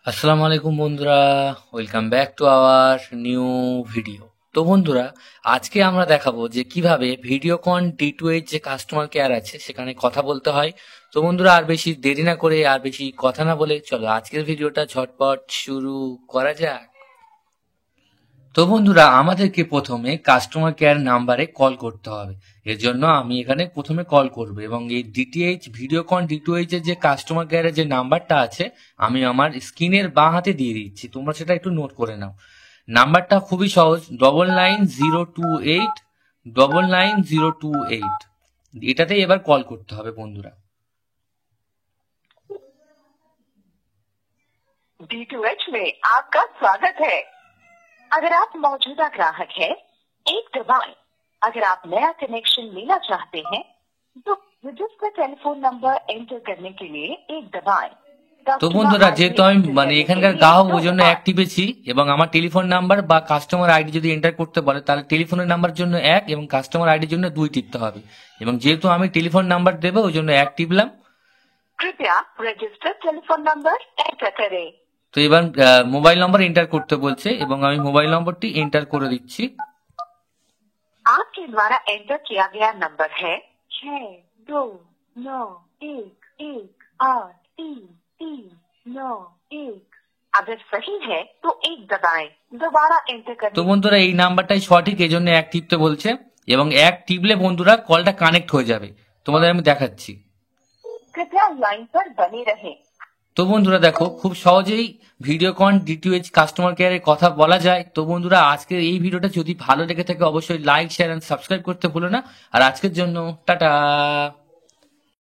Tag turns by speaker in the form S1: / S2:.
S1: আসসালামু আলাইকুম বন্ধুরা, welcome back to our new video. তো বন্ধুরা, আজকে আমরা দেখাবো যে কিভাবে ভিডিওকন D2H যে কাস্টমার কেয়ার আছে সেখানে কথা বলতে হয়। তো বন্ধুরা, আর বেশি দেরি না করে আর বেশি কথা না বলে চলো আজকের ভিডিওটা ঝটপট শুরু করা যাক। তো বন্ধুরা, আমাদেরকে প্রথমে কাস্টমার কেয়ার নাম্বারে কল করতে হবে। এর জন্য আমি এখানে প্রথমে কল করব এবং এই ডিটিএইচ ভিডিওকন D2H এর যে কাস্টমার কেয়ারের যে নাম্বারটা আছে আমি আমার স্ক্রিনের বাঁ হাতে দিয়ে দিচ্ছি, তোমরা সেটা একটু নোট করে নাও। নাম্বারটা খুবই সহজ, 9902899028। এটাতেই এবার কল করতে হবে বন্ধুরা।
S2: D2H में आपका स्वागत है। अगर आप मौजूदा ग्राहक हैं, एक दबाएं। अगर आप नया कनेक्शन लेना चाहते हैं, तो रजिस्टर टेलीफोन नंबर एंटर करने के लिए एक दबाएं।
S1: তো বন্ধুরা, যেহেতু আমি এখানকার গ্রাহক ওই জন্য এক টিপেছি এবং আমার টেলিফোন নাম্বার বা কাস্টমার আইডি যদি এন্টার করতে বলে তাহলে টেলিফোনের নাম্বার জন্য এক এবং কাস্টমার আইডির জন্য দুই টিপতে হবে। এবং যেহেতু আমি টেলিফোন নাম্বার দেবো ওই জন্য এক টিপলাম।
S2: कृपया रजिस्टर टेलीफोन नंबर एंटर करें।
S1: তো এবার মোবাইল নম্বর এন্টার করতে বলছে এবং আমি মোবাইল নম্বরটি এন্টার করে দিচ্ছি।
S2: आपके द्वारा एंटर किया गया नंबर है 62911339 अगर सही है तो एक दबाएं। दोबारा एंटर
S1: তো
S2: करने
S1: বন্ধুরা, এই নাম্বারটাই সঠিক, এই জন্য এক টিপতে বলছে এবং এক টিপলে বন্ধুরা কলটা কানেক্ট হয়ে যাবে। তোমাদের আমি দেখাচ্ছি।
S2: कृपया लाइन पर बने रहें।
S1: তো বন্ধুরা দেখো, খুব সহজেই ভিডিওকন D2H কাস্টমার কেয়ারের কথা বলা যায়। তো বন্ধুরা, আজকের এই ভিডিওটা যদি ভালো লেগে থাকে অবশ্যই লাইক, শেয়ার এন্ড সাবস্ক্রাইব করতে ভুলো না। আর আজকের জন্য টাটা।